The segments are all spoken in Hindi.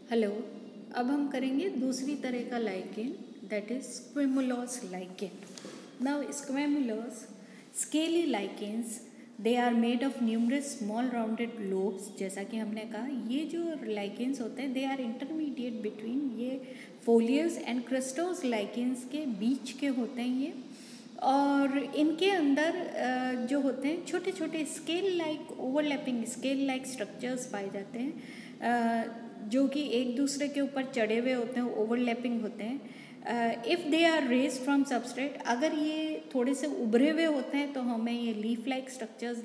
हेलो। अब हम करेंगे दूसरी तरह का lichen, that is squamulous lichen. Now squamulous scaly lichens, they are made of numerous small rounded lobes. जैसा कि हमने कहा, ये जो लाइकेन्स होते हैं दे आर इंटरमीडिएट बिटवीन, ये फोलियस एंड क्रस्टोस लाइकेन्स के बीच के होते हैं ये। और इनके अंदर जो होते हैं छोटे छोटे scale like overlapping scale like structures पाए जाते हैं, जो कि एक दूसरे के ऊपर चढ़े हुए होते हैं, ओवरलैपिंग होते हैं। If they are raise from substrate, अगर ये थोड़े से उभरे हुए होते हैं तो हमें ये लीफ लाइक स्ट्रक्चर्स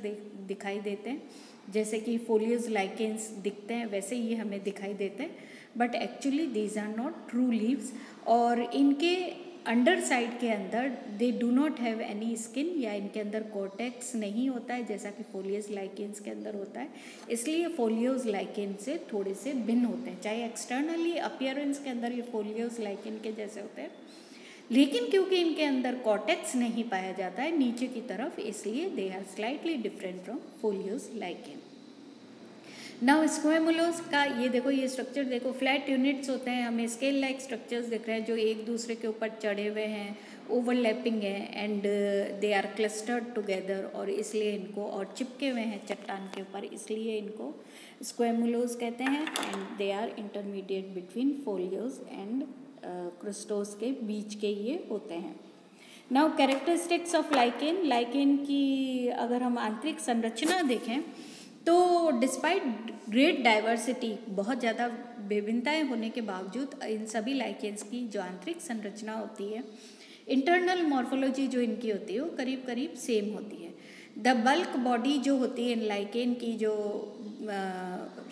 दिखाई देते हैं, जैसे कि फोलियस लाइकेन्स दिखते हैं वैसे ये हमें दिखाई देते हैं। But actually these are not true leaves, और इनके अंडर साइड के अंदर they do not have any skin, या इनके अंदर कॉर्टेक्स नहीं होता है जैसा कि फोलियस लाइकेन्स के अंदर होता है। इसलिए फोलियस लाइकेन से थोड़े से भिन्न होते हैं, चाहे एक्सटर्नली अपीयरेंस के अंदर ये फोलियस लाइकेन के जैसे होते हैं, लेकिन क्योंकि इनके अंदर कॉर्टेक्स नहीं पाया जाता है नीचे की तरफ, इसलिए they are slightly different from foliose lichen. Now squamulous का ये देखो, ये स्ट्रक्चर देखो, फ्लैट यूनिट्स होते हैं, हमें स्केल लाइक स्ट्रक्चर्स दिख रहे हैं जो एक दूसरे के ऊपर चढ़े हुए हैं, ओवरलैपिंग है, and they are clustered together, और इसलिए इनको, और चिपके हुए हैं चट्टान के ऊपर, इसलिए इनको स्क्वेमुलस कहते हैं। And they are intermediate between foliose and crustose के बीच के ये होते हैं। Now characteristics of lichen, lichen की अगर हम आंतरिक संरचना देखें तो डिस्पाइट ग्रेट डाइवर्सिटी, बहुत ज़्यादा विभिन्नताएं होने के बावजूद इन सभी लाइकेन्स की जो आंतरिक संरचना होती है, इंटरनल मॉर्फोलॉजी जो इनकी होती है वो करीब करीब सेम होती है। द बल्क बॉडी जो होती है इन लाइकेन की, जो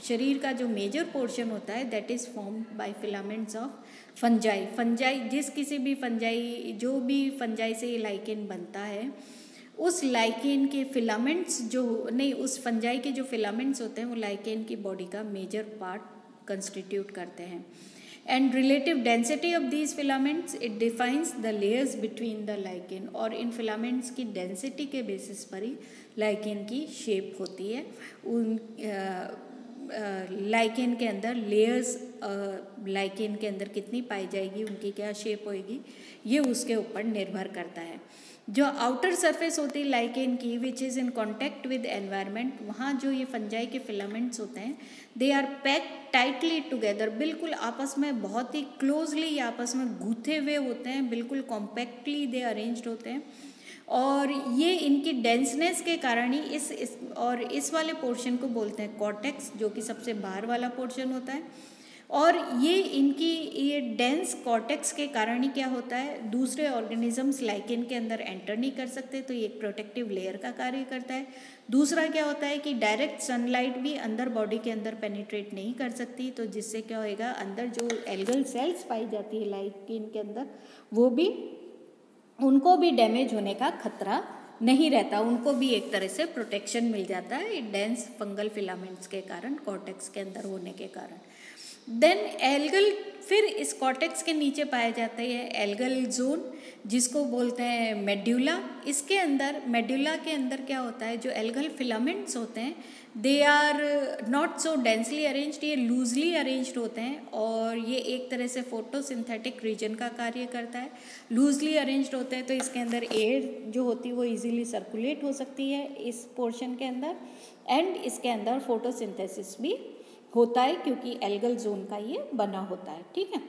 शरीर का जो मेजर पोर्शन होता है, that is formed by filaments of fungi. Fungi, जिस किसी भी फंजाई, जो भी फंजाई से ये लाइकेन बनता है, उस लाइकेन के फिलामेंट्स जो नहीं, उस फंजाई के जो फिलामेंट्स होते हैं वो लाइकेन की बॉडी का मेजर पार्ट कंस्टिट्यूट करते हैं। And relative density of these filaments, it defines the layers between the lichen, और इन फिलामेंट्स की डेंसिटी के बेसिस पर ही लाइकेन की शेप होती है। उन लाइकेन के अंदर लेयर्स, लाइकेन के अंदर कितनी पाई जाएगी, उनकी क्या शेप होएगी, ये उसके ऊपर निर्भर करता है। जो आउटर सरफेस होती है लाइकेन की, which is in contact with environment, वहाँ जो ये फंजाई के फिलामेंट्स होते हैं, they are packed tightly together, बिल्कुल आपस में बहुत ही क्लोजली आपस में गूथे हुए होते हैं, बिल्कुल कॉम्पैक्टली दे अरेंज्ड होते हैं। और ये इनकी डेंसनेस के कारण ही इस वाले पोर्शन को बोलते हैं कॉर्टेक्स, जो कि सबसे बाहर वाला पोर्शन होता है। और ये डेंस कॉर्टेक्स के कारण ही क्या होता है, दूसरे ऑर्गेनिजम्स लाइकेन के अंदर एंटर नहीं कर सकते, तो ये एक प्रोटेक्टिव लेयर का कार्य करता है। दूसरा क्या होता है कि डायरेक्ट सनलाइट भी अंदर बॉडी के अंदर पेनिट्रेट नहीं कर सकती, तो जिससे क्या होएगा, अंदर जो एल्गल सेल्स पाई जाती है लाइकेन के अंदर, वो भी, उनको भी डैमेज होने का खतरा नहीं रहता, उनको भी एक तरह से प्रोटेक्शन मिल जाता है डेंस फंगल फिलामेंट्स के कारण, कॉर्टेक्स के अंदर होने के कारण। देन एल्गल, फिर इस कॉर्टेक्स के नीचे पाया जाता है एल्गल जोन, जिसको बोलते हैं मेड्यूला। इसके अंदर, मेड्यूला के अंदर क्या होता है, जो एल्गल फिलामेंट्स होते हैं, they are not so densely arranged, ये लूजली अरेंज्ड होते हैं, और ये एक तरह से फोटोसिंथेटिक रीजन का कार्य करता है। लूजली अरेंज्ड होते हैं तो इसके अंदर एयर जो होती है वो इजीली सर्कुलेट हो सकती है इस पोर्शन के अंदर, एंड इसके अंदर फोटोसिंथेसिस भी होता है क्योंकि एल्गल जोन का ये बना होता है, ठीक है।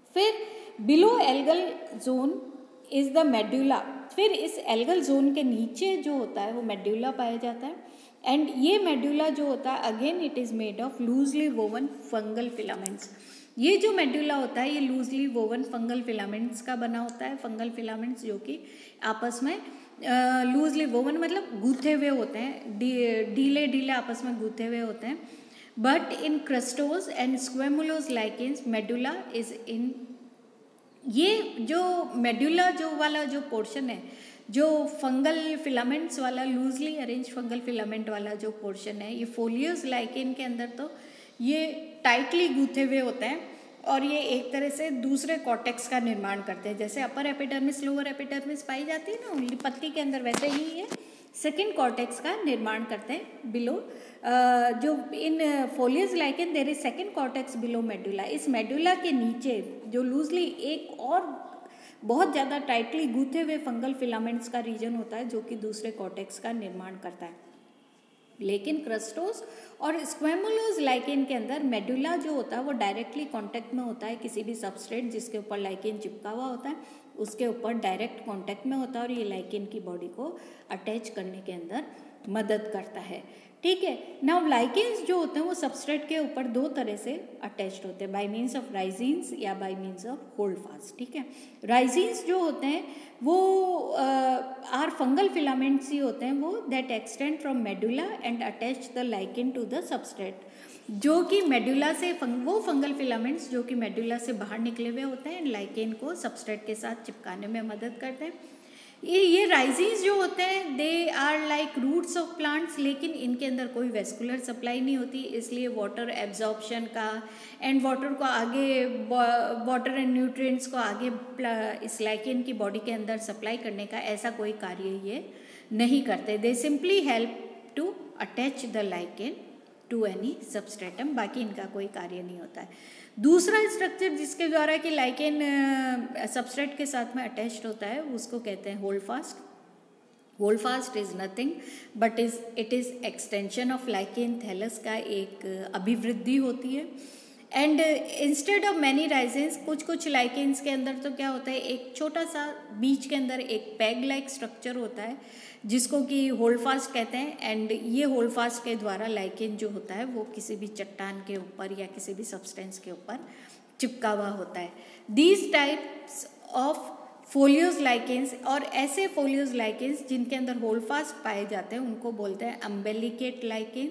फिर below algal zone is the medulla, फिर इस एल्गल जोन के नीचे जो होता है वो मेड्यूला पाया जाता है। एंड ये मेड्यूला जो होता है, again it is made of loosely woven fungal filaments. ये जो मेड्यूला होता है ये लूजली वोवन फंगल फिलामेंट्स का बना होता है, फंगल फिलामेंट्स जो कि आपस में लूजली वोवन मतलब गूथे हुए होते हैं, ढीले ढीले आपस में गूथे हुए होते हैं। But in crustose and squamulous lichens, medulla is in, ये जो मेडुला जो वाला जो पोर्शन है, जो फंगल फिलामेंट्स वाला, लूजली अरेंज फंगल फिलामेंट वाला जो पोर्शन है, ये फोलियस लाइकेन के अंदर तो ये टाइटली गूथे हुए होते हैं, और ये एक तरह से दूसरे कॉर्टेक्स का निर्माण करते हैं। जैसे अपर एपिडर्मिस लोअर एपिडर्मिस पाई जाती है ना पत्ती के अंदर, वैसे ही ये सेकेंड कॉर्टेक्स का निर्माण करते हैं बिलो जो in foliose lichen there is second cortex below medulla. इस मेडुला के नीचे जो लूजली एक और बहुत ज़्यादा टाइटली गूथे हुए फंगल फिलामेंट्स का रीजन होता है जो कि दूसरे कॉर्टेक्स का निर्माण करता है। लेकिन क्रस्टोस और स्क्वेमुलोस लाइकेन के अंदर मेडुला जो होता है वो डायरेक्टली कांटेक्ट में होता है किसी भी सबस्ट्रेट जिसके ऊपर लाइकेन चिपका हुआ होता है, उसके ऊपर डायरेक्ट कांटेक्ट में होता है और ये लाइकेन की बॉडी को अटैच करने के अंदर मदद करता है। ठीक है, नाउ लाइकेन्स जो होते हैं वो सबस्ट्रेट के ऊपर दो तरह से अटैच्ड होते हैं, बाय मीन्स ऑफ राइजीन्स या bye means of hold fast. ठीक है, राइजीन्स जो होते हैं वो आर फंगल फिलामेंट्स ही होते हैं वो that extend from medulla and attach the lichen to the substrate, जो कि मेडुला से वो फंगल फिलामेंट्स जो कि मेडुला से बाहर निकले हुए होते हैं, लाइकेन को सबस्ट्रेट के साथ चिपकाने में मदद करते हैं। ये राइजीन्स जो होते हैं they are like roots of plants, लेकिन इनके अंदर कोई वेस्कुलर सप्लाई नहीं होती, इसलिए वाटर एब्जॉर्प्शन का एंड वाटर को आगे वाटर एंड न्यूट्रिएंट्स को आगे इस लाइकेन की बॉडी के अंदर सप्लाई करने का ऐसा कोई कार्य ये नहीं करते। They simply help to attach the lichen to any substratum, बाकी इनका कोई कार्य नहीं होता है। दूसरा स्ट्रक्चर जिसके द्वारा कि लाइकेन सबस्ट्रेट के साथ में अटैच्ड होता है उसको कहते हैं hold fast. Hold fast is nothing but it is extension of lichen thallus का एक अभिवृद्धि होती है। And instead of many rhizines कुछ लाइकेन्स के अंदर तो क्या होता है एक छोटा सा बीच के अंदर एक पैग लाइक स्ट्रक्चर होता है जिसको कि होल्ड फास्ट कहते हैं। एंड ये होल्ड फास्ट के द्वारा लाइकेन जो होता है वो किसी भी चट्टान के ऊपर या किसी भी सब्सटेंस के ऊपर चिपका हुआ होता है। These types of folios lichens, और ऐसे फोलियोज लाइकेन्स जिनके अंदर होल्ड फास्ट पाए जाते हैं उनको बोलते हैं अम्बेलिकेट लाइकेन,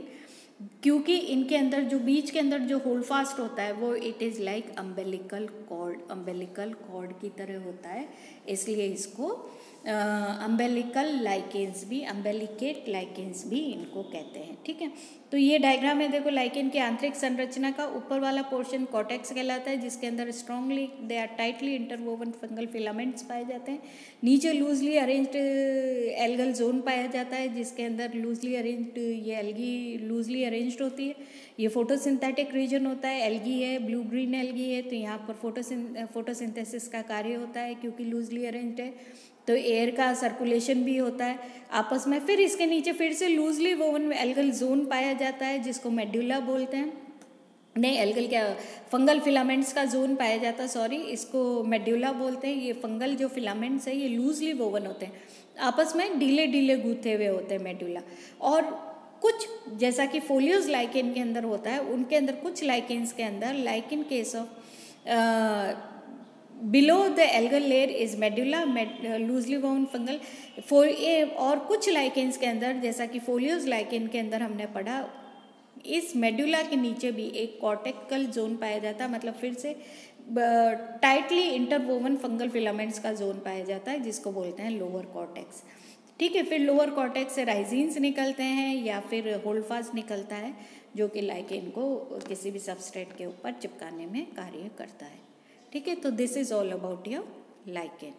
क्योंकि इनके अंदर जो बीच के अंदर जो होल्ड फास्ट होता है वो it is like umbilical cord की तरह होता है, इसलिए इसको अम्बेलिकल लाइकेन्स भी, अम्बेलिकेट लाइकेन्स भी इनको कहते हैं। ठीक है, तो ये डायग्राम है, देखो लाइकेन की आंतरिक संरचना का ऊपर वाला पोर्शन कॉर्टेक्स कहलाता है जिसके अंदर strongly they are tightly interwoven fungal filaments पाए जाते हैं। नीचे लूजली अरेंज्ड एल्गल जोन पाया जाता है जिसके अंदर लूजली अरेंज्ड ये एल्गी लूजली अरेंज्ड होती है। ये फोटोसिंथेटिक रीजन होता है, एल्गी है, ब्लू ग्रीन एल्गी है, तो यहाँ पर फोटोसिंथेसिस का कार्य होता है क्योंकि लूजली अरेंज्ड है, तो एयर का सर्कुलेशन भी होता है आपस में। फिर इसके नीचे फिर से लूजली वोवन एल्गल जोन पाया जाता है जिसको मेडुला बोलते हैं, नहीं एल्गल क्या फंगल फिलामेंट्स का जोन पाया जाता है, सॉरी, इसको मेडुला बोलते हैं। ये फंगल जो फिलामेंट्स है ये लूजली वोवन होते हैं, आपस में ढीले गूथे हुए होते हैं मेडुला। और कुछ जैसा कि फोलियोज लाइकेन के अंदर होता है उनके अंदर कुछ लाइकेन्स के अंदर like in case of below the algal layer is medulla loosely woven fungal और कुछ लाइकेन्स के अंदर जैसा कि फोलियोज लाइकेन के अंदर हमने पढ़ा इस मेडुला के नीचे भी एक कॉर्टिकल जोन पाया जाता है, मतलब फिर से टाइटली इंटरवोवन फंगल फिलामेंट्स का जोन पाया जाता है जिसको बोलते हैं लोअर कॉर्टेक्स। ठीक है, फिर लोअर कॉर्टेक्स से राइजीन्स निकलते हैं या फिर होल्ड फास्ट निकलता है जो कि लाइकेन को किसी भी सबस्ट्रेट के ऊपर चिपकाने में कार्य करता है। ठीक है, तो this is all about your lichen.